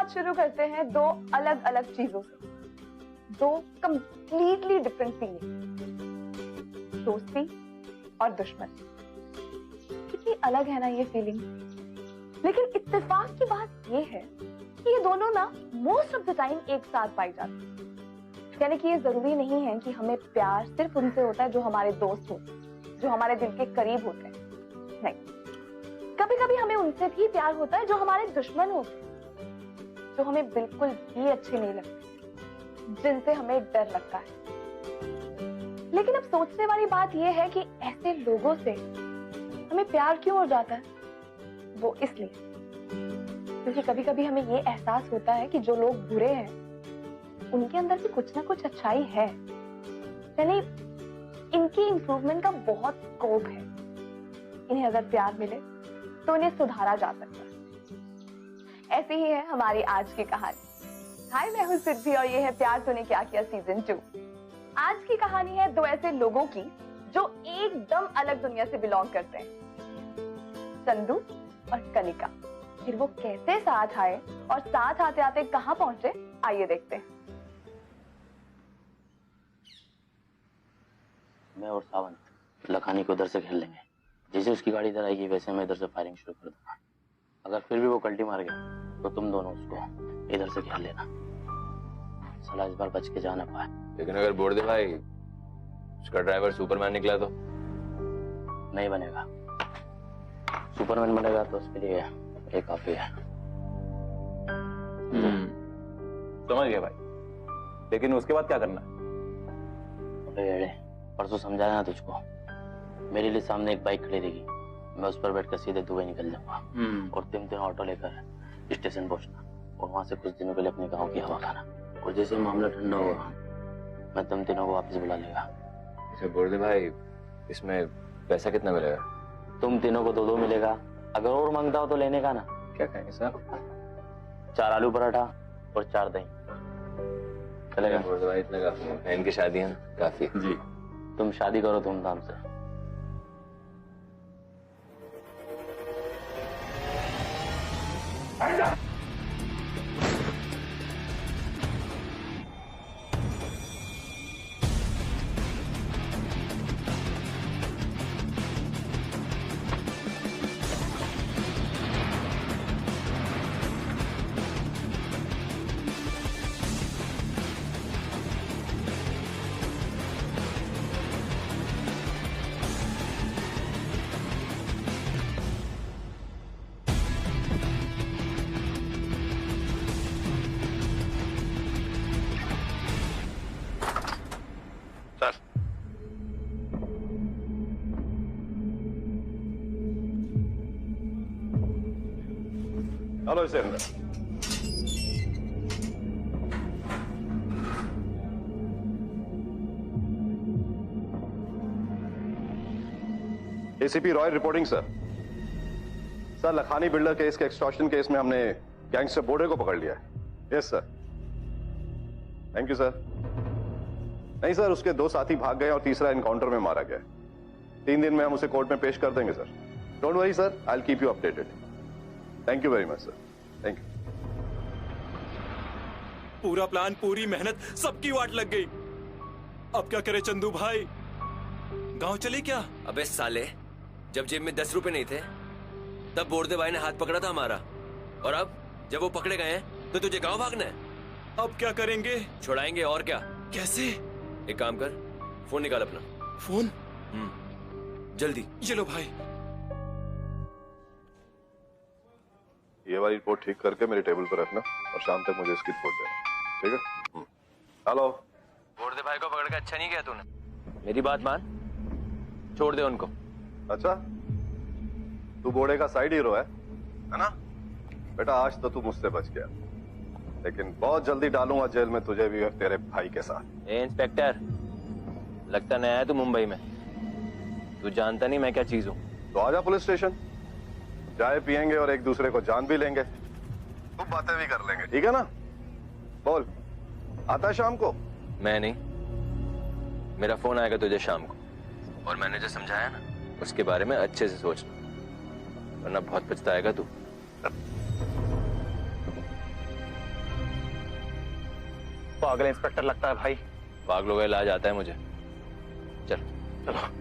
बात शुरू करते हैं दो अलग अलग चीजों से, दो कंप्लीटली डिफरेंट फीलिंग, दोस्ती और दुश्मनी। कितनी अलग है ना ये फीलिंग। लेकिन इत्तेफाक की बात ये है कि ये दोनों ना मोस्ट ऑफ द टाइम एक साथ पाई जाती है। यानी कि ये जरूरी नहीं है कि हमें प्यार सिर्फ उनसे होता है जो हमारे दोस्त होते हैं, जो हमारे दिल के करीब होते हैं। नहीं, कभी कभी हमें उनसे भी प्यार होता है जो हमारे दुश्मन होते हैं, जो हमें बिल्कुल भी अच्छे नहीं लगते, जिनसे हमें डर लगता है। लेकिन अब सोचने वाली बात यह है कि ऐसे लोगों से हमें प्यार क्यों हो जाता है? वो इसलिए क्योंकि कभी कभी हमें ये एहसास होता है कि जो लोग बुरे हैं उनके अंदर भी कुछ ना कुछ अच्छाई है, यानी इनकी इंप्रूवमेंट का बहुत स्कोप है। इन्हें अगर प्यार मिले तो उन्हें सुधारा जा सकता है। ऐसी ही है हमारी आज की कहानी। हाय, मैं हूं सिद्धि और ये है प्यार तूने क्या किया सीजन 2। आज की कहानी है दो ऐसे लोगों की जो एकदम अलग दुनिया से बिलोंग करते हैं, चंदू और कनिका। फिर वो कैसे साथ आए और साथ आते आते कहां पहुंचे, आइए देखते हैं। मैं और सावन लखानी को उधर से खेल लेंगे। जैसे उसकी गाड़ी इधर आएगी वैसे मैं इधर से फायरिंग शुरू कर दूंगा। अगर फिर भी वो कल्टी मार गया तो तुम दोनों उसको इधर से खेल लेना। साला इस बार बच के जा ना पाए। लेकिन अगर बोल दे भाई उसका ड्राइवर सुपरमैन निकला तो? नहीं बनेगा। सुपरमैन बनेगा तो उसके लिए ये काफी है। समझ गया भाई, लेकिन उसके बाद क्या करना है? परसों समझाया ना तुझको, मेरे लिए सामने एक बाइक खड़ी रहेगी, मैं उस पर बैठकर सीधे दुबई निकल जाऊंगा और तीन ऑटो लेकर स्टेशन पहुंचना और वहां से कुछ दिनों के लिए अपने गांव की हवा खाना। और जैसे मामला ठंडा होगा मैं तुम तीनों को वापस बुला लेगा। अच्छा बोल दे भाई, इसमें पैसा कितना मिलेगा? तुम तीनों को 2-2 मिलेगा। अगर और मांगता हो तो लेने का ना। क्या कहेंगे सर? 4 आलू पराठा और 4 दही चलेगा? बोल दे भाई इतना काफी है, बहन की शादी है ना, काफी। जी तुम शादी करो धूमधाम से। हेलो इसे अंदर। ACP Roy reporting sir. Sir, Lakhani builder case के एक्सटॉर्शन केस में हमने गैंगस्टर बोडे को पकड़ लिया है। Yes sir. Thank you sir. नहीं सर, उसके 2 साथी भाग गए और तीसरा एनकाउंटर में मारा गया। 3 दिन में हम उसे कोर्ट में पेश कर देंगे sir. Don't worry sir, I will keep you updated. Thank you very much sir. Thank you. पूरा प्लान, पूरी मेहनत, सबकी वाट लग गई। अब क्या करे चंदू भाई? गांव चले क्या? अबे साले, जब जेब में 10 रुपए नहीं थे तब बोर्दे भाई ने हाथ पकड़ा था हमारा, और अब जब वो पकड़े गए हैं तो तुझे गांव भागना है। अब क्या करेंगे? छुड़ाएंगे और क्या। कैसे? एक काम कर, फोन निकाल अपना। फोन? जल्दी। ये लो भाई। ये वाली रिपोर्ट ठीक करके मेरे टेबल पर रखना और शाम तक मुझे इसकी रिपोर्ट देना, ठीक है? हेलो। बोर्दे भाई को पकड़ के अच्छा नहीं किया तूने। मेरी बात मान, छोड़ दे उनको। अच्छा, तू बोड़े का साइड हीरो है ना? बेटा, आज तो तू मुझसे बच गया, लेकिन बहुत जल्दी डालूंगा जेल में तुझे भी और तेरे भाई के साथ। ए इंस्पेक्टर, लगता नया है तू मुंबई में। तू जानता नहीं मैं क्या चीज हूँ। तो आजा पुलिस स्टेशन, चाय पियेंगे और एक दूसरे को जान भी लेंगे, खूब बातें भी कर लेंगे, ठीक है ना? बोल, आता है शाम को? मैं नहीं, मेरा फोन आएगा तुझे शाम को, और मैंने जो समझाया ना उसके बारे में अच्छे से सोचना, वरना बहुत पछताएगा तू। पागल इंस्पेक्टर लगता है भाई। पागलों का इलाज आता है मुझे। चल चलो।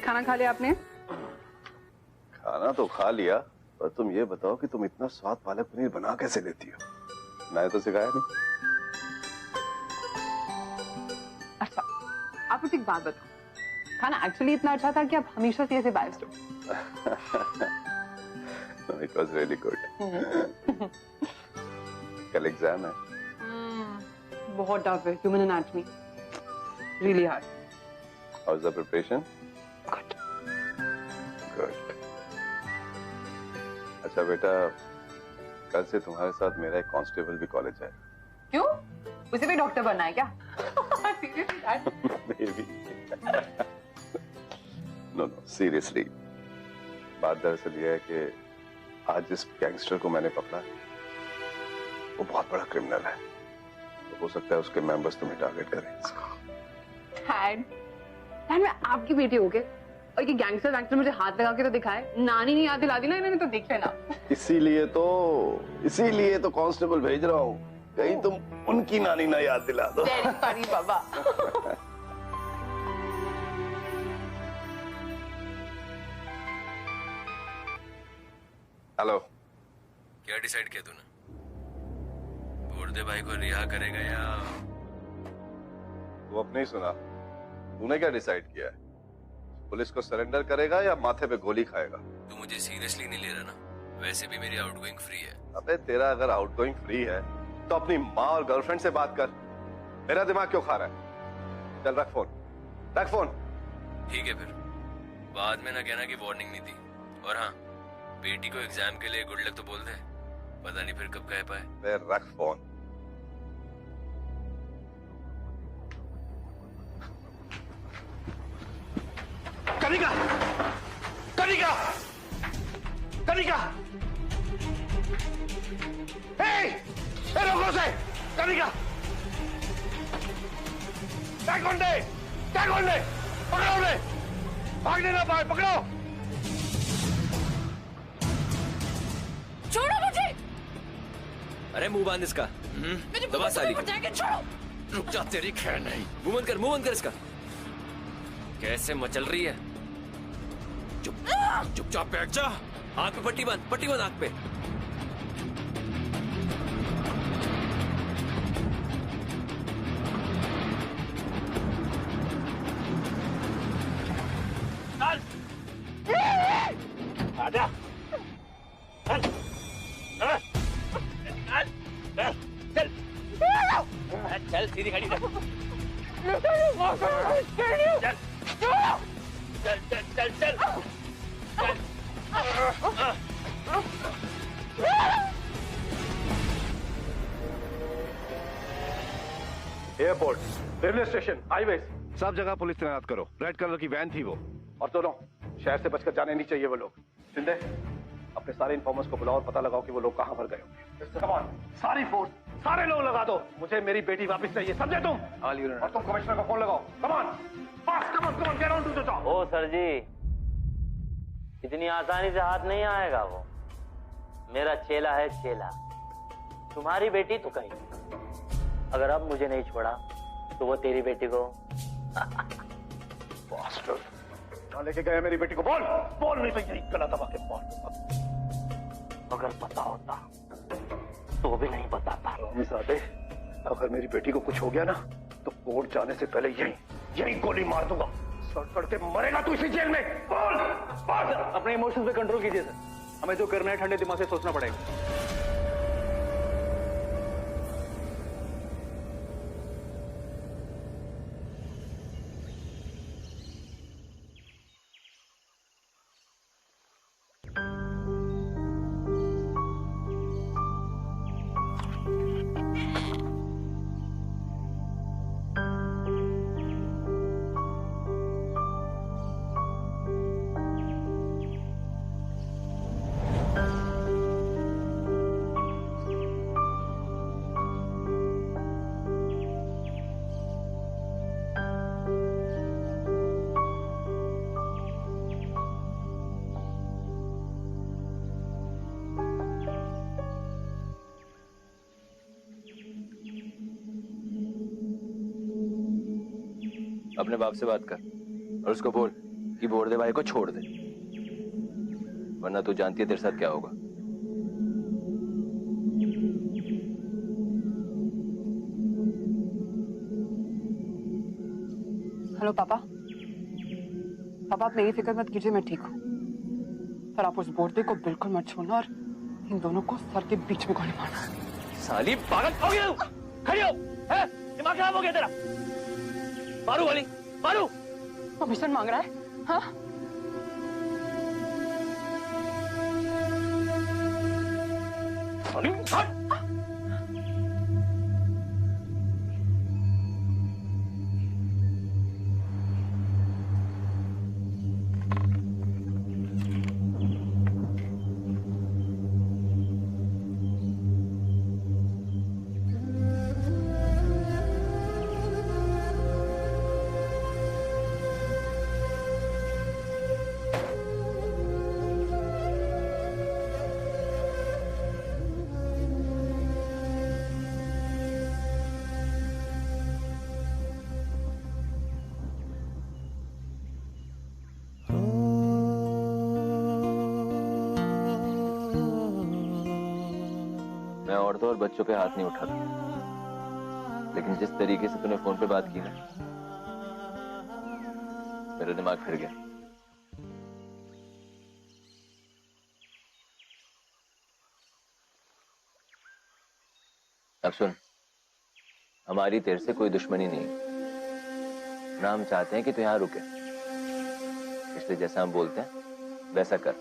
खाना खा लिया आपने? खाना तो खा लिया, पर तुम ये बताओ कि तुम इतना स्वाद पालक पनीर बना कैसे लेती हो? मैंने तो सिखाया नहीं। अच्छा, आप मुझे एक बात बताओ, खाना एक्चुअली इतना अच्छा था कि आप हमेशा से ऐसे बायस्ड हो? It was really good. कल एग्जाम है। बहुत टफ है, human anatomy, really hard. How's the preparation? Good. Good. अच्छा बेटा, कल से तुम्हारे साथ मेरा एक कांस्टेबल भी कॉलेज है। क्यों? उसे भी डॉक्टर बनना है क्या? Seriously, Dad? Maybe. No, seriously. बात दरअसल ये है कि आज जिस गैंगस्टर को मैंने पकड़ा वो बहुत बड़ा क्रिमिनल है, तो हो सकता है उसके मेंबर्स तुम्हें टारगेट करें। Dad, मैं आपकी बेटी हो गए और ये गैंगस्टर मुझे हाथ लगा के तो दिखाए, नानी नहीं याद दिला दी ना इन्होंने, तो देख लेना। इसीलिए तो कांस्टेबल भेज रहा हूँ, कहीं तुम उनकी नानी ना याद दिला दो। सॉरी बाबा। हेलो। क्या डिसाइड किया तूने? बोर्दे भाई को रिहा करेगा या? तू अपने ही सुना, तूने क्या डिसाइड किया है? पुलिस को सरेंडर करेगा या माथे पे गोली खाएगा? तू मुझे सीरियसली नहीं ले रहा ना? वैसे भी मेरी आउटगोइंग फ्री है। अबे तेरा अगर आउटगोइंग फ्री है तो अपनी माँ और गर्लफ्रेंड से बात कर, मेरा दिमाग क्यों खा रहा है? चल रख फोन। ठीक है, फिर बाद में ना कहना कि वार्निंग नहीं दी। और हाँ, बेटी को एग्जाम के लिए गुड लक तो बोल दे, पता नहीं फिर कब कह पाए। रख फोन। कनिका! रोको उसे! कनिका! क्या कौन पकड़ो उन्हें! भागने ना पाए, पकड़ो! छोड़ो मुझे! अरे मुंह बांध इसका। दबा साली को। छोड़ो! रुक जा, तेरी खैर नहीं। मुंह बंद कर इसका। कैसे मचल रही है? चुपचाप बैठ जा। आंख पे पट्टी बांध आंख पे। आजा। चल सीधी खड़ी रह। चल। एयरपोर्ट, रेलवे स्टेशन, हाईवे, सब जगह पुलिस तैनात करो। रेड कलर की वैन थी वो, और दोनों शहर से बचकर जाने नहीं चाहिए वो लोग। शिंदे, अपने सारे इन्फॉर्मर्स को बुलाओ और पता लगाओ कि वो लोग कहां पर गए होंगे। कम ऑन, सारी फोर्स, सारे लोग लगा दो। मुझे मेरी बेटी वापस चाहिए, समझे तुम? और तुम कमिश्नर को फोन लगाओ। Come on, get on to the job. Oh sir ji, इतनी आसानी से हाथ नहीं आएगा वो। मेरा चेला है चेला, तुम्हारी बेटी तो कहीं। अगर अब मुझे नहीं छोड़ा तो वो तेरी बेटी को कहां लेके गए मेरी बेटी को? बोल नहीं तो यही गला दबा के मार। अगर पता होता तो भी नहीं बताता। अगर मेरी बेटी को कुछ हो गया ना तो कोर्ट जाने से पहले यही गोली मार दूंगा। सड़ के मरेगा तू इसी जेल में। बोल। अपने इमोशंस पे कंट्रोल कीजिए सर, हमें जो करना है ठंडे दिमाग से सोचना पड़ेगा। अपने बाप से बात कर और उसको बोल कि बोर्डे भाई को छोड़ दे, वरना तू जानती है तेरे साथ क्या होगा। हेलो पापा। पापा आप मेरी फिक्र मत कीजिए, मैं ठीक हूँ। पर आप उस बोर्डे को बिल्कुल मत छोड़ना और इन दोनों को सर के बीच में गोली मारना। साली पागल हो गया, खड़ी हो, है? दिमाग खराब हो गया तेरा? मारू वाली, मारू। परमिशन मांग रहा है? हाँ? मैं औरतों और बच्चों पे हाथ नहीं उठाता, लेकिन जिस तरीके से तूने फोन पे बात की ना, मेरा दिमाग फिर गया। अब सुन, हमारी तेरे से कोई दुश्मनी नहीं है ना, हम चाहते हैं कि तू यहां रुके, इसलिए जैसा हम बोलते हैं वैसा कर।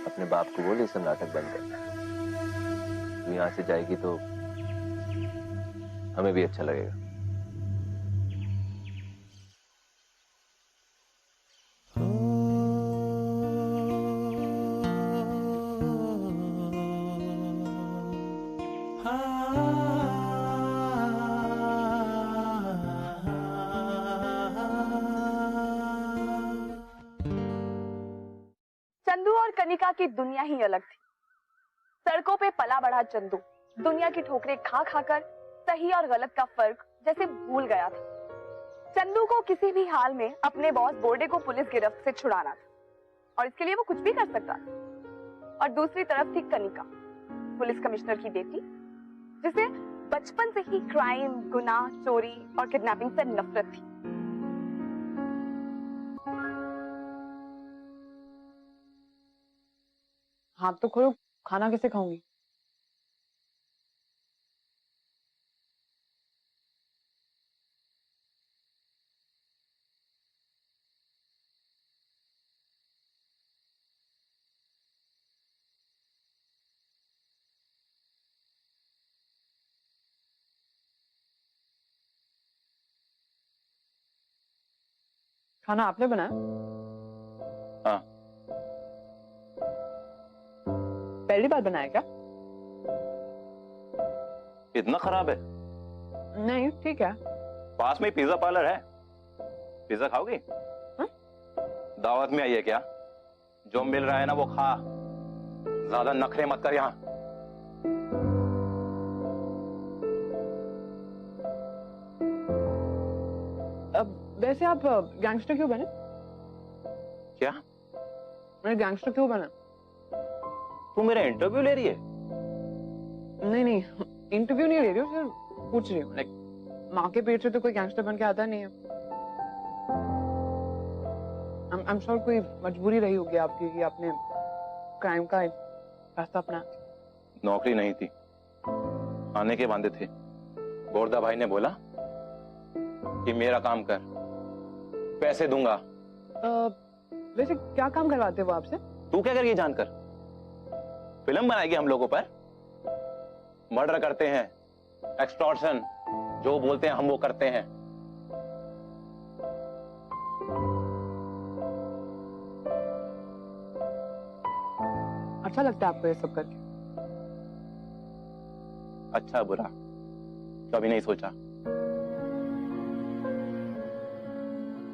अपने बाप को बोल ये सब नाटक बंद कर। तू यहां से जाएगी तो हमें भी अच्छा लगेगा। चंदू और कनिका की दुनिया ही अलग थी। सड़कों पे पला बढ़ा चंदू दुनिया की ठोकरें खा खाकर सही और गलत का फर्क जैसे भूल गया था। चंदू को किसी भी हाल में अपने बॉस बोर्डे को पुलिस गिरफ्त से छुड़ाना था और इसके लिए वो कुछ भी कर सकता था। और दूसरी तरफ थी कनिका, पुलिस कमिश्नर की बेटी, जिसे बचपन से ही क्राइम, गुनाह, चोरी और किडनैपिंग से नफरत थी। हाथ तो खोलो, खाना कैसे खाऊंगी? खाना आपने बनाया? हाँ। पहली बार बनाया क्या? इतना खराब है? नहीं, ठीक है। पास में ही पिज्जा पार्लर है, पिज्जा खाओगी? दावत में आई है क्या? जो मिल रहा है ना वो खा, ज्यादा नखरे मत कर यहाँ। वैसे आप गैंगस्टर क्यों बने? क्या? मैं गैंगस्टर क्यों बना? तू मेरा इंटरव्यू ले रही है? नहीं नहीं, इंटरव्यू नहीं ले रही हूँ, सिर्फ पूछ रही हूँ। लाइक माँ के पेट से तो कोई गैंगस्टर बन के आता नहीं है। I'm sure कोई मजबूरी रही होगी आपकी कि आपने क्राइम का रास्ता अपना। नौकरी नहीं थी, आने के वादे थे। बोरदा भाई ने बोला कि मेरा काम कर, पैसे दूंगा। वैसे क्या काम करवाते वो आपसे? तू क्या करेगी जानकर? फिल्म बनाएगी हम लोगों पर। मर्डर करते हैं, एक्सटॉर्शन, जो बोलते हैं हम वो करते हैं। अच्छा लगता है आपको ये सब करके? अच्छा बुरा कभी नहीं सोचा।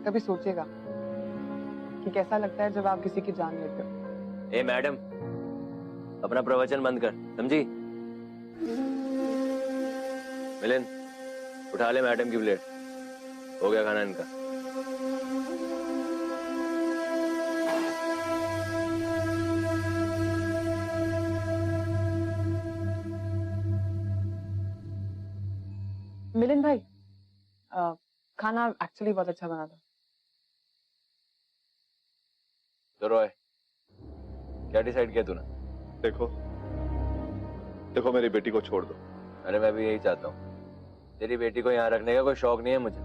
कभी सोचेगा कि कैसा लगता है जब आप किसी की जान लेते हो। ए मैडम, अपना प्रवचन बंद कर, समझी? मिलिंद, उठा ले मैडम की प्लेट। हो गया खाना इनका? मिलिंद भाई, खाना एक्चुअली बहुत अच्छा बना था। तो रॉय, क्या डिसाइड किया तूने? देखो देखो, मेरी बेटी को छोड़ दो। अरे मैं भी यही चाहता हूँ। तेरी बेटी को यहाँ रखने का कोई शौक नहीं है मुझे।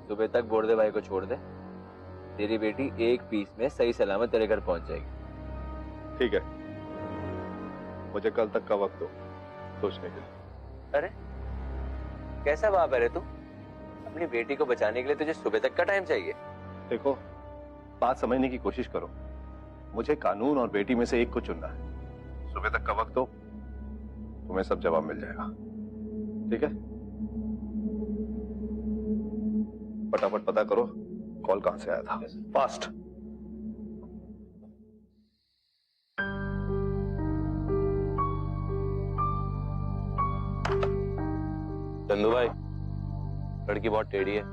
सुबह तक बोर्डे भाई को छोड़ दे, तेरी बेटी एक पीस में सही सलामत तेरे घर पहुंच जाएगी। ठीक है, मुझे कल तक का वक्त दो सोचने के लिए। अरे कैसा बाप है रे तू? अपनी बेटी को बचाने के लिए तुझे सुबह तक का टाइम चाहिए? देखो, बात समझने की कोशिश करो। मुझे कानून और बेटी में से एक को चुनना है। सुबह तक का वक्त दो, तुम्हें सब जवाब मिल जाएगा। ठीक है, फटाफट पता करो कॉल कहां से आया था। फास्ट। चंदू भाई, लड़की बहुत टेढ़ी है।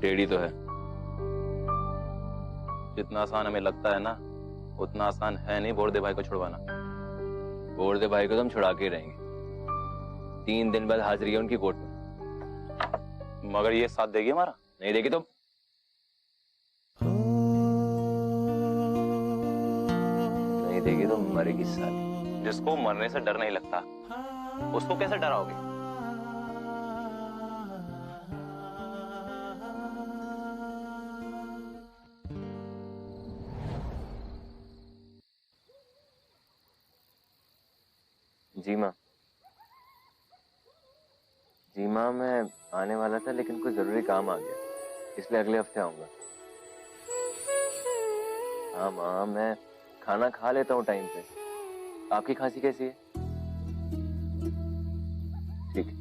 टेढ़ी तो है। जितना आसान हमें लगता है ना, उतना आसान है नहीं बोर्डे भाई को छुड़वाना। बोर्डे भाई को तो हम छुड़ा के रहेंगे। 3 दिन बाद हाजिरी है उनकी कोर्ट में। मगर ये साथ देगी हमारा? नहीं देगी तो नहीं देगी तो मरेगी साली। जिसको मरने से डर नहीं लगता, उसको कैसे डराओगे? जी माँ, जी माँ, मैं आने वाला था लेकिन कोई जरूरी काम आ गया, इसलिए अगले हफ्ते आऊंगा। हाँ माँ, मैं खाना खा लेता हूँ टाइम पे। आपकी खांसी कैसी है? ठीक है,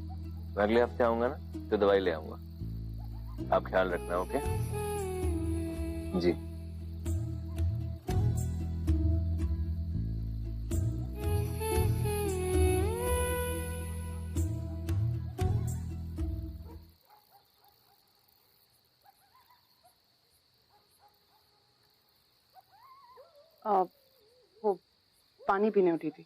मैं अगले हफ्ते आऊंगा ना तो दवाई ले आऊंगा। आप ख्याल रखना। ओके जी। वो पानी पीने उठी थी।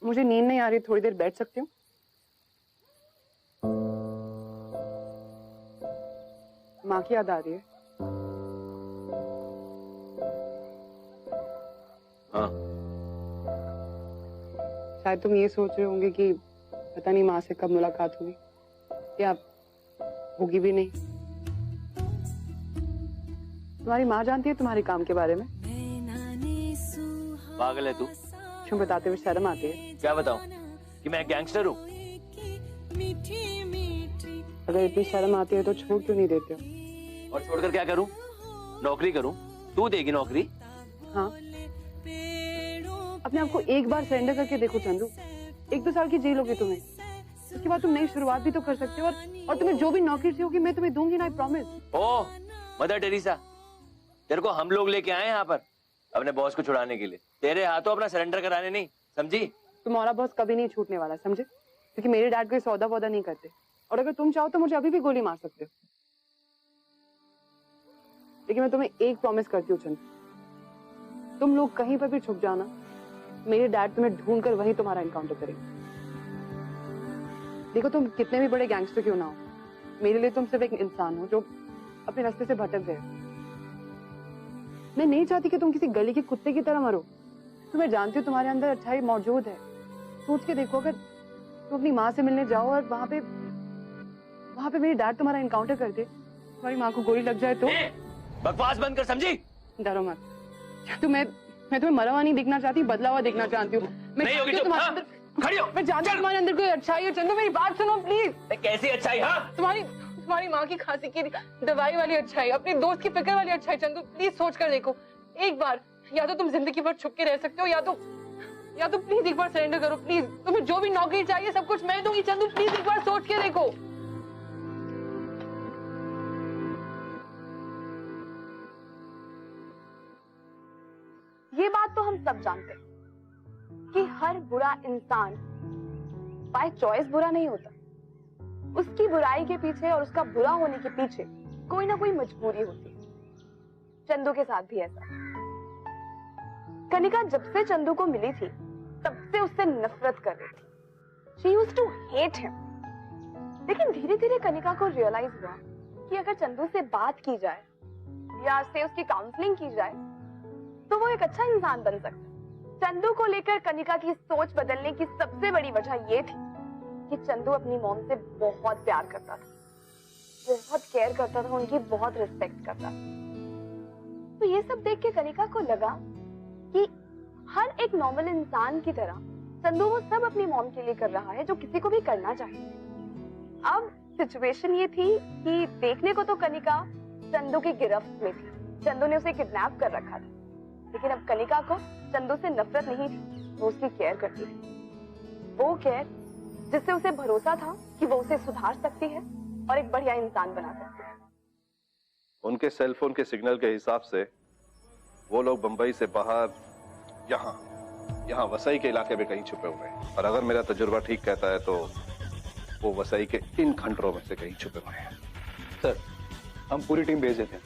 मुझे नींद नहीं आ रही, थोड़ी देर बैठ सकती हूँ? माँ की याद आ रही है? हाँ। शायद तुम ये सोच रहे होंगे कि पता नहीं माँ से कब मुलाकात हुई, या होगी भी नहीं। तुम्हारी माँ जानती है तुम्हारे काम के बारे में? पागल है तू? क्यों बताते हुए शर्म आती है? क्या बताऊं कि मैं गैंगस्टर हूँ? अगर इतनी शर्म आती है तो छोड़ क्यों नहीं देते हो? और छोड़कर क्या करूं? नौकरी करूं? तू देगी नौकरी? हाँ, अपने आप को एक बार सरेंडर करके देखो चंदू। 1-2 साल की जेल होगी तुम्हें, उसके बाद तुम नई शुरुआत भी तो कर सकते हो। और तुम्हें जो भी नौकरी चाहिए मैं तुम्हें दूंगी ना, I promise. Oh Mother Teresa, तेरे को हम लोग लेके आए यहाँ पर अपने बॉस को छुड़ाने के लिए, तेरे हाथों अपना सरेंडर कराने नहीं, समझी? तुम्हारा बॉस कभी नहीं छूटने वाला, समझे? क्योंकि मेरे डैड कोई सौदा वौदा नहीं करते, और अगर तुम चाहो तो मुझे अभी भी गोली मार सकते हो। लेकिन मैं तुम्हें एक प्रॉमिस करती हूँ चंदू, तुम लोग कहीं पर भी छुप जाना, मेरे डैड तुम्हें ढूंढकर वहीं तुम्हारा एनकाउंटर करेंगे। देखो, तुम कितने भी बड़े गैंगस्टर क्यों ना हो, मेरे लिए तुम सिर्फ एक इंसान हो जो अपने रास्ते से भटक गए। मैं नहीं चाहती कि तुम किसी गली के कुत्ते की तरह मरो। तुम्हें जानती हो तुम्हारे अंदर अच्छाई मौजूद है। सोच के देखो, अगर तुम अपनी माँ से मिलने जाओ और वहां पे मेरे डैड तुम्हारा एनकाउंटर कर दे, तुम्हारी माँ को गोली लग जाए तो? बकवास बंद कर, समझी? डरो मत। मैं तुम्हें मरा हुआ नहीं देखना चाहती, बदला हुआ देखना चाहती हूँ। नहीं होगी तुम, हाँ? खड़ी हो। मैं जानती हूँ तुम्हारे अंदर कोई अच्छाई है चंदू, मेरी बात सुनो प्लीज। कैसी अच्छाई? हाँ, तुम्हारी माँ की खांसी की दवाई वाली अच्छाई, अपनी दोस्त की फिक्र वाली अच्छाई। चंदू प्लीज सोच कर देखो एक बार, या तो तुम जिंदगी भर छुप के रह सकते हो, या तो प्लीज एक बार सरेंडर करो प्लीज। तुम्हें जो भी नौकरी चाहिए सब कुछ मैं दूंगी चंदू, प्लीज एक बार सोच के देखो। ये बात तो हम सब जानते हैं कि हर बुरा इंसान बाय चॉइस बुरा नहीं होता। उसकी बुराई के पीछे और उसका बुरा होने के पीछे कोई ना कोई मजबूरी होती है। चंदू के साथ भी ऐसा। कनिका जब से चंदू को मिली थी तब से उससे नफरत कर रही थी। She used to hate him. लेकिन धीरे धीरे कनिका को रियलाइज हुआ कि अगर चंदू से बात की जाए या से उसकी काउंसलिंग की जाए तो वो एक अच्छा इंसान बन सकता है। चंदू को लेकर कनिका की सोच बदलने की सबसे बड़ी वजह ये थी कि चंदू अपनी मॉम से बहुत प्यार करता था, बहुत केयर करता था, उनकी बहुत रिस्पेक्ट करता था। तो ये सब देख के कनिका को लगा कि हर एक नॉर्मल इंसान की तरह चंदू वो सब अपनी मॉम के लिए कर रहा है जो किसी को भी करना चाहिए। अब सिचुएशन ये थी कि देखने को तो कनिका चंदू की गिरफ्त में थी, चंदू ने उसे किडनैप कर रखा था, लेकिन अब कनिका को चंदू से नफरत नहीं थी, वो उसकी केयर करती थी। वो केयर जिससे उसे भरोसा था कि वो उसे सुधार सकती है और एक बढ़िया इंसान बना सकती है। उनके सेलफोन के सिग्नल के हिसाब से वो लोग बंबई से बाहर यहाँ वसई के इलाके में कहीं छुपे हुए हैं, और अगर मेरा तजुर्बा ठीक कहता है तो वो वसई के इन खंडरों में से कहीं छुपे हुए हैं। सर, हम पूरी टीम भेज देते हैं,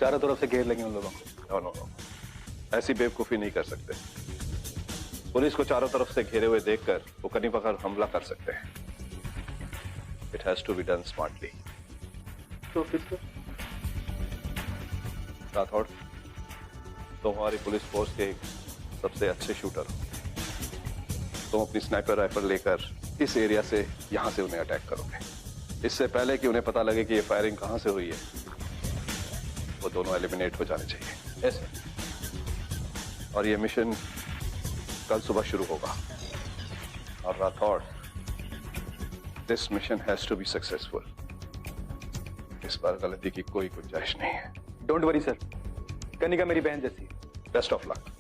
चारों तरफ से घेर लेंगे उन लोगों को। नो, ऐसी बेवकूफी नहीं कर सकते। पुलिस को चारों तरफ से घेरे हुए देखकर वो कहीं पर हमला कर सकते हैं। It has to be done smartly. तो फिर राठौड़, तुम हमारी पुलिस फोर्स के सबसे अच्छे शूटर हो। तुम अपनी स्नाइपर राइफल लेकर इस एरिया से यहां से उन्हें अटैक करोगे। इससे पहले कि उन्हें पता लगे कि ये फायरिंग कहां से हुई है, वो दोनों एलिमिनेट हो जाने चाहिए। Yes sir. और ये मिशन कल सुबह शुरू होगा। और Rathore, this mission has to be successful. इस बार गलती की कोई गुंजाइश नहीं है। डोंट वरी सर, कनिका मेरी बहन जैसी है। Best of luck.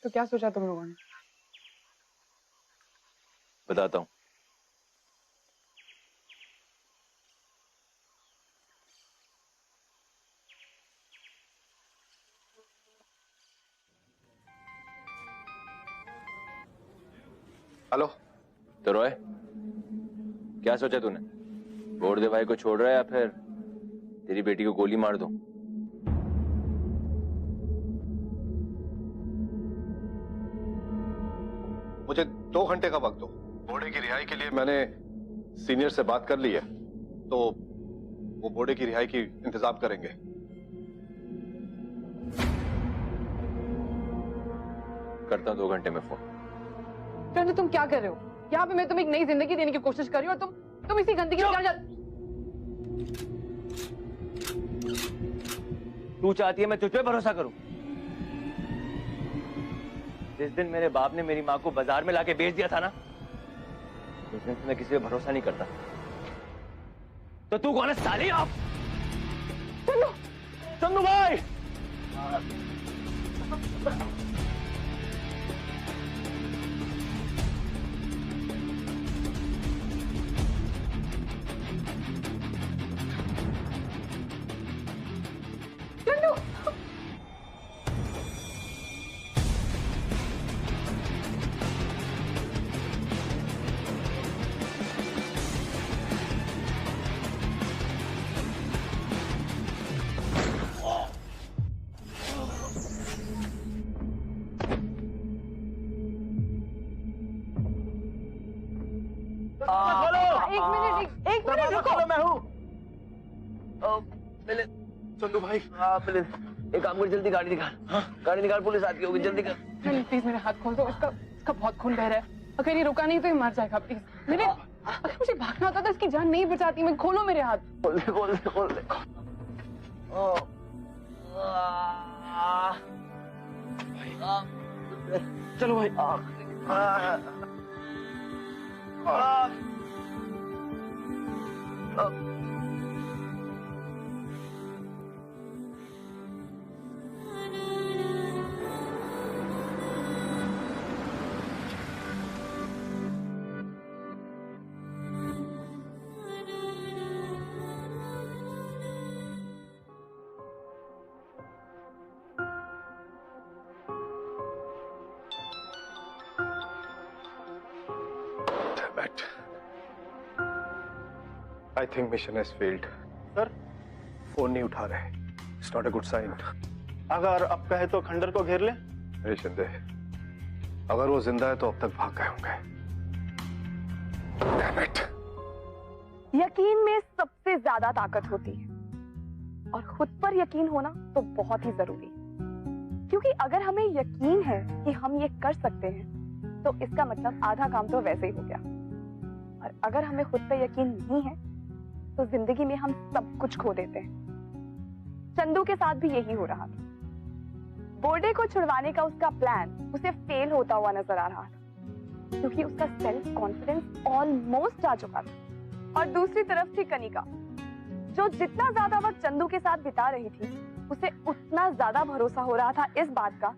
तो क्या सोचा तुम लोगों ने? बताता हूँ। हेलो। तो रॉय, क्या सोचा तूने? बोर्डे भाई को छोड़ रहा है या फिर तेरी बेटी को गोली मार दूं? मुझे 2 घंटे का वक्त दो। बोर्डे की रिहाई के लिए मैंने सीनियर से बात कर ली है, तो वो बोर्डे की रिहाई की इंतजाम करेंगे। करता हूँ 2 घंटे में फोन। चंदू, तुम क्या कर रहे हो? यहाँ पे मैं तुम्हें एक नई जिंदगी देने की कोशिश कर रही हूँ और तुम इसी गंदगी में क्या तू चाहती है मैं तुझ पे भरोसा करूं? जिस दिन मेरे बाप ने मेरी माँ को बाजार में लाके बेच दिया था ना, उस दिन मैं किसी पे भरोसा नहीं करता। तो तू कौन है साली? आप चंदू, चंदू भाई! एक मिनट रुको। मैं हूँ। चंदू भाई, एक काम कर, जल्दी गाड़ी निकाल। गाड़ी निकाल, पुलिस आती होगी, जल्दी कर। प्लीज मेरे हाथ खोल दो, इसका बहुत खून बह रहा है। अगर ये रुका नहीं तो ये मर जाएगा। प्लीज अगर मुझे भागना होता तो इसकी जान नहीं बचाती मैं। खोलो मेरे हाथ। खोल दे। चलो भाई। I think mission has failed. Sir phone नहीं उठा रहे। It's not a good sign. अगर अब कहे तो खंडर को घेर ले। अरे शिंदे, अगर वो जिंदा है तो अब तक भाग गए होंगे। Damn it. यकीन में सबसे ज्यादा ताकत होती है और खुद पर यकीन होना तो बहुत ही जरूरी है, क्योंकि अगर हमें यकीन है कि हम ये कर सकते हैं तो इसका मतलब आधा काम तो वैसे ही हो गया। और अगर हमें खुद पे यकीन नहीं है तो जिंदगी में हम सब कुछ खो देते हैं। चंदू के साथ भी यही हो रहा था। बोर्डे को छुड़वाने का उसका प्लान उसे फेल होता हुआ नजर आ रहा था, क्योंकि उसका सेल्फ कॉन्फिडेंस ऑलमोस्ट आ चुका था। और दूसरी तरफ थी कनिका, जो जितना ज्यादा वक्त चंदू के साथ बिता रही थी उसे उतना ज्यादा भरोसा हो रहा था इस बात का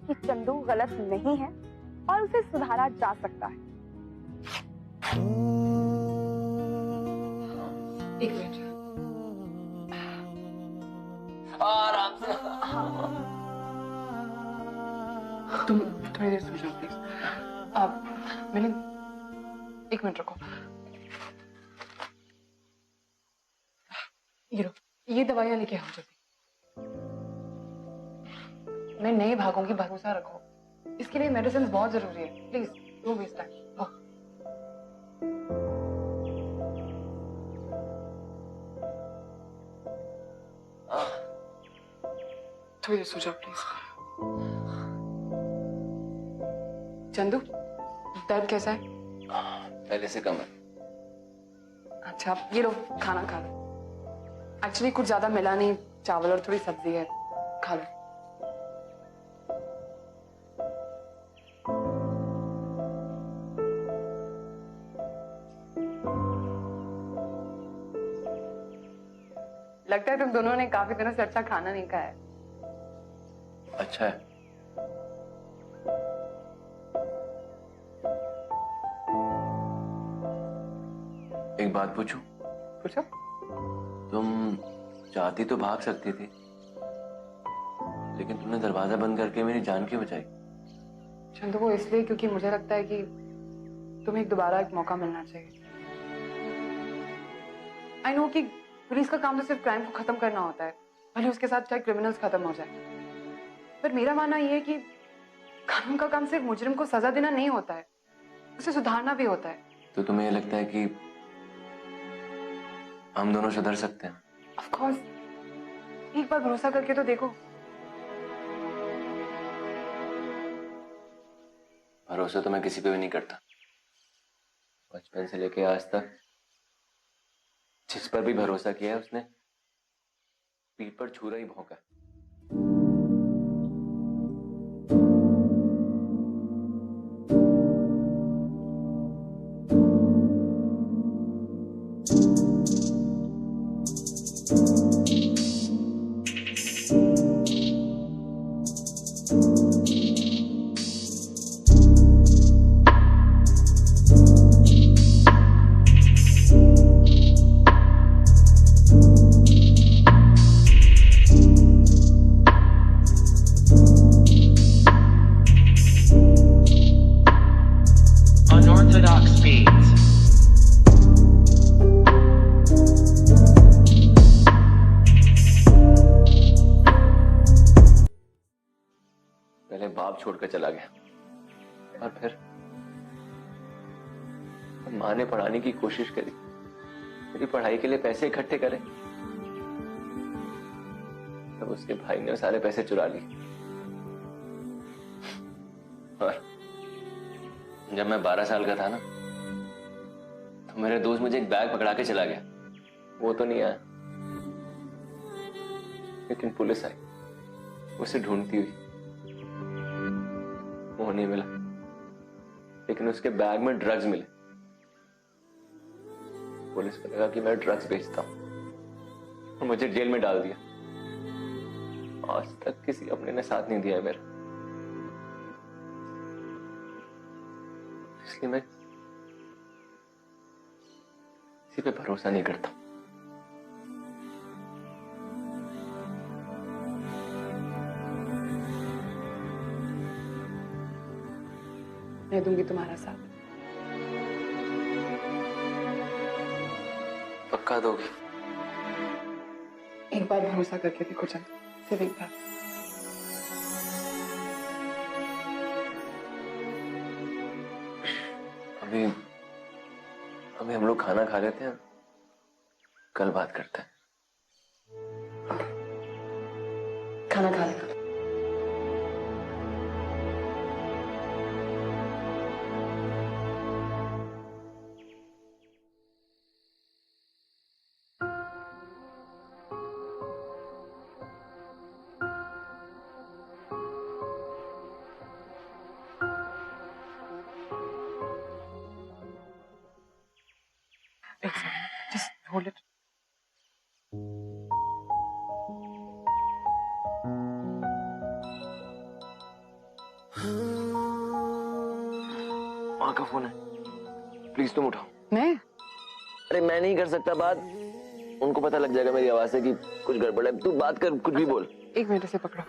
कि चंदू गलत नहीं है और उसे सुधारा जा सकता है। एक मिनट, आराम से। तुम थोड़ी देर सो जाओ प्लीज। आप मिलिंद, एक मिनट रुको। ये लो, ये दवाइयाँ लेके आओ जल्दी। मैं नहीं भागूंगी, भरोसा रखो। इसके लिए मेडिसिन बहुत जरूरी है। Please don't waste time. थोड़ी देर सो जाओ प्लीज। चंदू, दर्द कैसा है? पहले से कम है। अच्छा, ये लो, खाना खा लो। एक्चुअली कुछ ज्यादा मिला नहीं, चावल और थोड़ी सब्जी है, खा लो। लगता है तुम दोनों ने काफी दिनों से अच्छा खाना नहीं खाया है। अच्छा है। एक बात पूछूं? पूछो। तुम चाहती तो भाग सकती थी, लेकिन तुमने दरवाजा बंद करके मेरी जान क्यों बचाई? चंदू, वो इसलिए क्योंकि मुझे लगता है कि तुम्हें दोबारा एक मौका मिलना चाहिए। आई नो कि पुलिस का काम तो सिर्फ क्राइम को खत्म करना होता है, भले उसके साथ चाहे क्रिमिनल्स खत्म हो जाए। पर मेरा मानना यह है कि कानून का काम सिर्फ मुजरिम को सजा देना नहीं होता है, उसे सुधारना भी होता है। तो तुम्हें ये लगता है कि हम दोनों सुधर सकते हैं? ऑफ कोर्स, एक बार भरोसा करके तो देखो। भरोसा तो मैं किसी पे भी नहीं करता। बचपन से लेके आज तक जिस पर भी भरोसा किया है उसने पीठ पर छुरा ही भौंका। Unorthodox beats. पहले बाप छोड़कर चला गया और फिर माँ ने पढ़ाने की कोशिश करी, मेरी पढ़ाई के लिए पैसे इकट्ठे करे, तब उसके भाई ने सारे पैसे चुरा लिए। और जब मैं 12 साल का था ना, तो मेरे दोस्त मुझे एक बैग पकड़ा के चला गया। वो तो नहीं आया, लेकिन पुलिस आई उसे ढूंढती हुई। वो नहीं मिला, लेकिन उसके बैग में ड्रग्स मिले। पुलिस को लगा कि मैं ड्रग्स बेचता हूं और मुझे जेल में डाल दिया। आज तक किसी अपने ने साथ नहीं दिया है मेरा, इसलिए मैं किसी पे भरोसा नहीं करता। मैं दूंगी तुम्हारा साथ। पक्का दोगी? एक बार भरोसा करके देखो चंदू, सिर्फ एक बार। अभी अभी हम लोग खाना खा लेते हैं, कल बात करते हैं। खाना खा लेगा। Just hold it. माँ का फोन है, प्लीज तुम उठाओ। मैं? अरे मैं नहीं कर सकता बात, उनको पता लग जाएगा मेरी आवाज से कि कुछ गड़बड़ है। तू बात कर, कुछ भी बोल। एक मिनट से पकड़ो।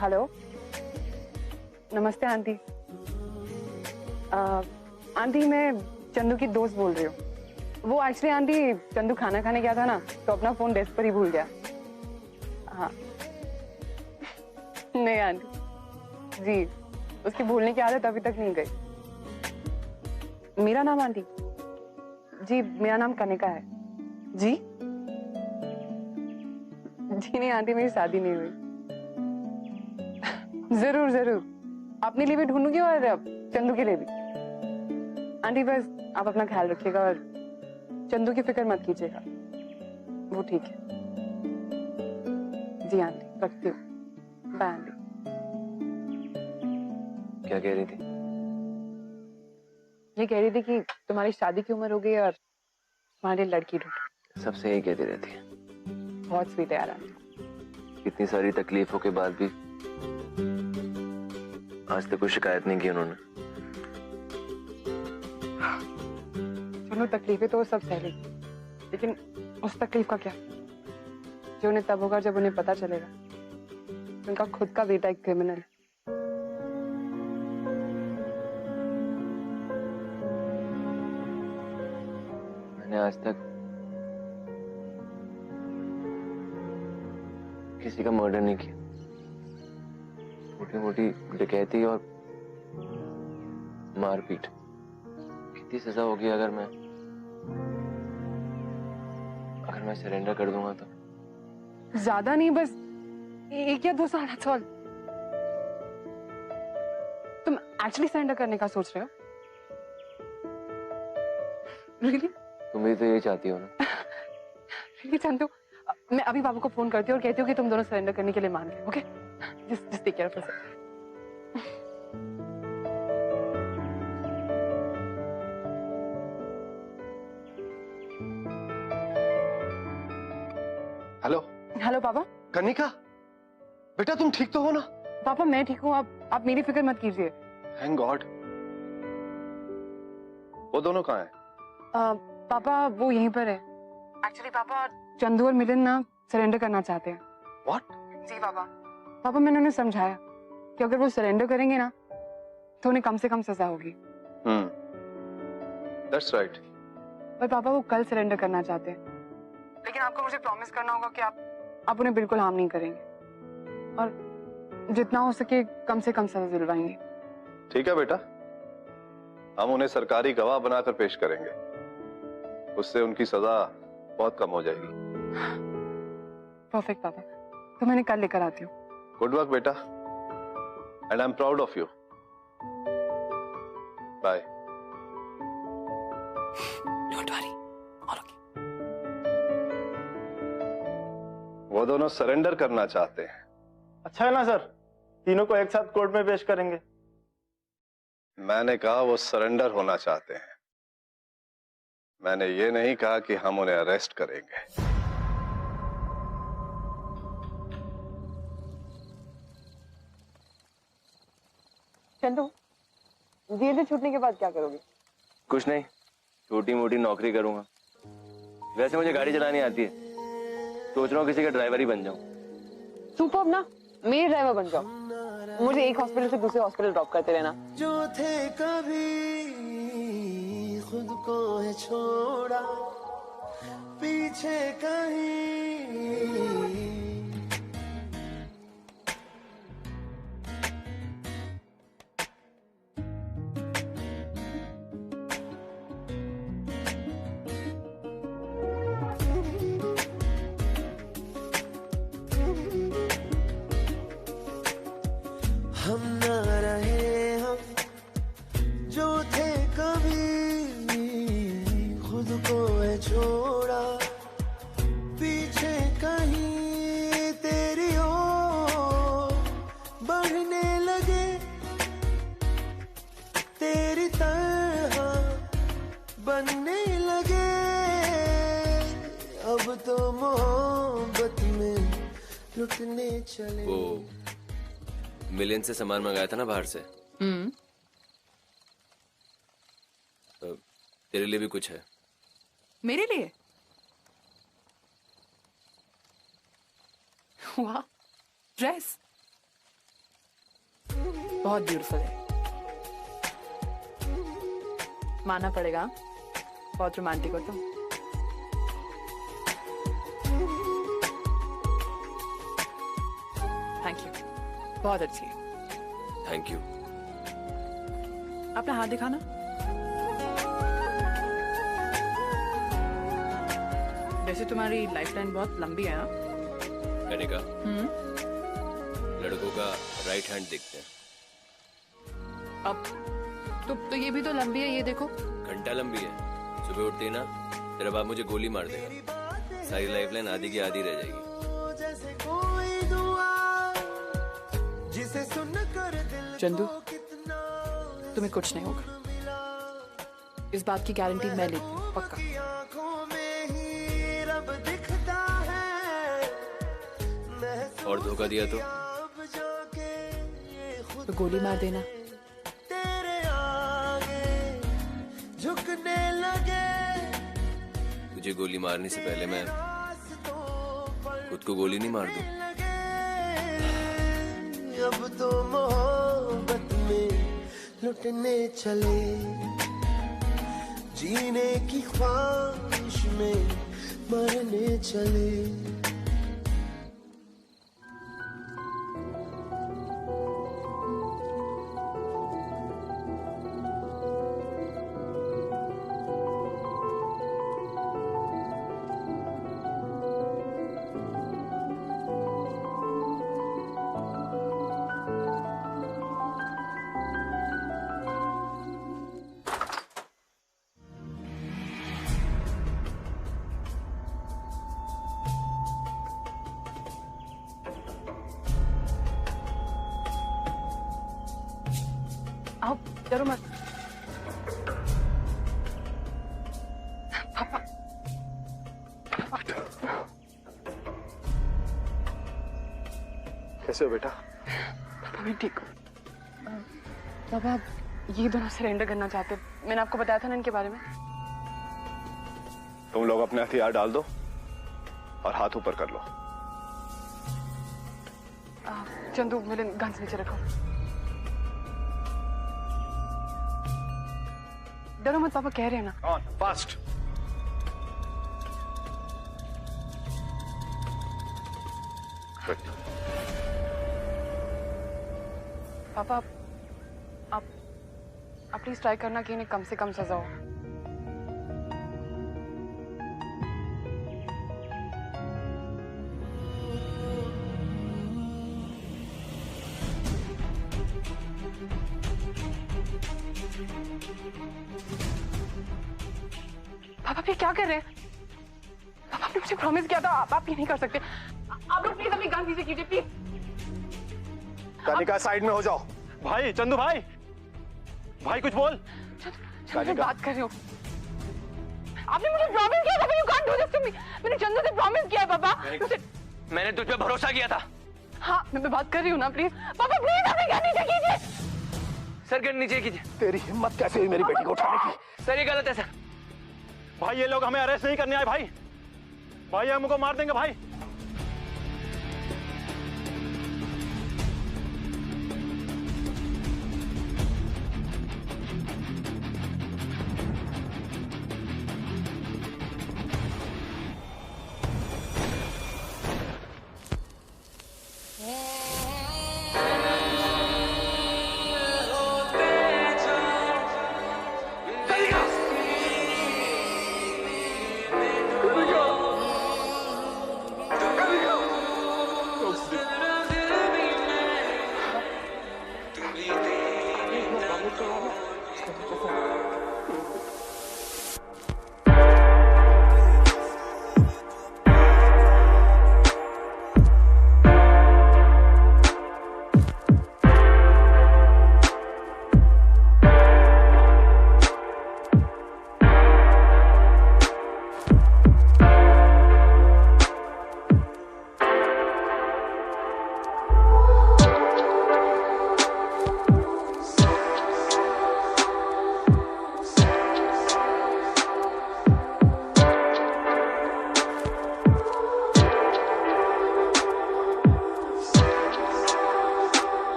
हेलो, नमस्ते आंटी। आंटी मैं चंदू की दोस्त बोल रही हूँ। वो एक्चुअली आंटी चंदू खाना खाने गया था ना, तो अपना फोन डेस्क पर ही भूल गया। हाँ नहीं आंटी जी, उसकी भूलने की आदत अभी तक नहीं गई। मेरा नाम आंटी जी, मेरा नाम कनिका है जी। जी नहीं आंटी, मेरी शादी नहीं हुई। जरूर जरूर, अपने लिए भी ढूंढूंगी और चंदू के लिए भी। आंटी बस आप अपना ख्याल रखिएगा और चंदू की फिक्र मत कीजिएगा, वो ठीक है। जी आंटी, रखती हूँ। Bye aunty. क्या कह रही थी? ये कह रही थी कि तुम्हारी शादी की उम्र हो गई और तुम्हारे लड़की ढूंढो। सबसे यही कहती रहती है। बहुत स्वीट है यार आंटी। इतनी सारी तकलीफों के बाद भी आज तक कोई शिकायत नहीं की उन्होंने। चलो तकलीफें तो सब सह ली, लेकिन उस तकलीफ का क्या जो उन्हें तब होगा जब उन्हें पता चलेगा उनका खुद का बेटा एक क्रिमिनल है। मैंने आज तक किसी का मर्डर नहीं किया। छोटी मोटी डकैती और मारपीट, कितनी सजा होगी अगर मैं सरेंडर कर दूंगा तो? ज्यादा नहीं, बस 1 या 2 साल। that's all। तुम एक्चुअली सरेंडर करने का सोच रहे हो? Really? तुम भी तो यही चाहती हो ना? Really चंदू, मैं अभी बाबू को फोन करती हूँ और कहती हूँ कि तुम दोनों सरेंडर करने के लिए मान गए। Okay, just take care of yourself। Hello. Hello पापा। कनिका, बेटा तुम ठीक तो हो ना? पापा मैं ठीक हूँ, आप मेरी फिक्र मत कीजिए। Thank God. वो दोनों कहाँ हैं? पापा वो यहीं पर है। एक्चुअली पापा चंदू और मिलन ना सरेंडर करना चाहते हैं। What? जी पापा। पापा मैंने उन्हें समझाया कि अगर वो सरेंडर करेंगे ना तो उन्हें कम से कम सजा होगी। That's right। पर पापा वो कल सरेंडर करना चाहते हैं, लेकिन आपको मुझे प्रॉमिस करना होगा कि आप उन्हें बिल्कुल हार्म नहीं करेंगे और जितना हो सके कम से कम सजा दिलवाएंगे। ठीक है बेटा, हम उन्हें सरकारी गवाह बनाकर पेश करेंगे, उससे उनकी सजा बहुत कम हो जाएगी। परफेक्ट पापा, तो मैंने कल लेकर आती हूँ। गुड वर्क बेटा, and I am proud of you. Bye. Don't worry, all okay. वो दोनों सरेंडर करना चाहते हैं। अच्छा है ना सर, तीनों को एक साथ कोर्ट में पेश करेंगे। मैंने कहा वो सरेंडर होना चाहते हैं, मैंने ये नहीं कहा कि हम उन्हें अरेस्ट करेंगे। चंदू, जेल से छूटने के बाद क्या करोगे? कुछ नहीं, छोटी मोटी नौकरी करूंगा। वैसे मुझे गाड़ी चलानी आती है, सोच रहा हूँ किसी का ड्राइवर ही बन जाऊं। सुपर्ब ना, मेरे ड्राइवर बन जाओ, मुझे एक हॉस्पिटल से दूसरे हॉस्पिटल ड्रॉप करते रहना। जो थे कभी खुद को है छोड़ा पीछे कहीं। हम ना रहे हम जो थे कभी, खुद को है छोड़ा पीछे कहीं। तेरी ओर बढ़ने लगे तेरी तरह बनने लगे। अब तो मोहब्बत में लुटने चले। वो मिलियन से सामान मंगाया था ना बाहर से, तेरे लिए भी कुछ है? मेरे लिए? वाह, ड्रेस बहुत ब्यूटीफुल है, मानना पड़ेगा, बहुत रोमांटिक हो तुम। थैंक यू, बहुत अच्छी है। Thank you. अपना हाथ दिखाना। वैसे तुम्हारी लाइफलाइन बहुत लंबी है। मैंने कहा लड़कों का राइट हैंड देखते हैं। अब तो ये भी तो लंबी है, ये देखो। घंटा लंबी है। सुबह उठते ही ना तेरा बाप मुझे गोली मार देगा, सारी लाइफलाइन आधी की आधी रह जाएगी। चंदू, तुम्हें कुछ नहीं होगा, इस बात की गारंटी मैं लेती हूँ, पक्का। और धोखा दिया तो गोली मार देना। झुकने लगे तुझे गोली मारने से पहले मैं खुद को गोली नहीं मार दूं? अब तो मोहब्बत में लुटने चले, जीने की ख्वाहिश में मरने चले। आओ, डरो मत। पापा, कैसे हो बेटा? पापा मैं ठीक हूँ। पापा आप ये दोनों सरेंडर करना चाहते, मैंने आपको बताया था ना इनके बारे में। तुम लोग अपने हथियार डाल दो और हाथ ऊपर कर लो। चंदू, मेरे गन्स नीचे रखो। डरो मत पापा, कह रहे हैं ना। On, fast. पापा आप प्लीज ट्राई करना कि इन्हें कम से कम सजा हो। पापा आप ये क्या कर रहे हैं? पापा आपने मुझे प्रॉमिस किया था, आप ये नहीं कर सकते। आप लोग प्लीज अपनी गन नीचे कीजिए, प्लीज। कानिका साइड में हो जाओ। भाई, चंदू भाई, भाई कुछ बोल। मैं बात कर रही हूँ। आपने मुझे प्रॉमिस किया था, you can't do this to me। मैंने चंदू से प्रॉमिस किया है पापा। मैंने तुझ पे भरोसा किया था। हाँ, मैं बात कर रही हूँ ना, प्लीज पापा, प्लीज अपनी गन नीचे कीजिए। सर गन नीचे कीजिए। तेरी हिम्मत कैसे हुई मेरी बेटी को उठाने की? सर ये गलत है सर। भाई ये लोग हमें अरेस्ट नहीं करने आए भाई, भाई हमको मार देंगे भाई।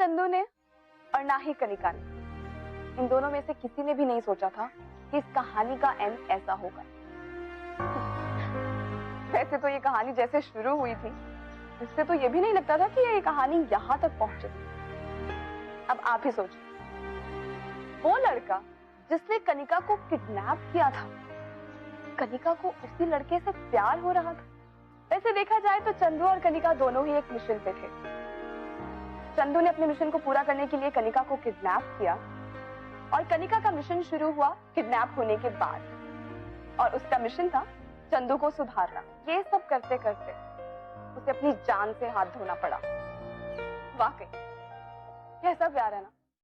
चंदू ने और ना ही कनिका ने, इन दोनों में से किसी ने भी नहीं सोचा था कि इस कहानी का एंड ऐसा होगा। वैसे तो ये कहानी जैसे शुरू हुई थी, इससे तो ये भी नहीं लगता था कि ये कहानी यहाँ तक पहुंचे। अब आप ही सोचिए, वो लड़का जिसने कनिका को किडनैप किया था, कनिका को उसी लड़के से प्यार हो रहा था। वैसे देखा जाए तो चंदू और कनिका दोनों ही एक मिशन पे थे। चंदू ने अपने मिशन को पूरा करने के लिए कनिका को किडनैप किया और कनिका का मिशन शुरू हुआ किडनैप होने के बाद, और उसका मिशन था चंदू को सुधारना। ये सब करते करते उसे अपनी जान से हाथ धोना पड़ा। वाकई कैसा प्यार है ना।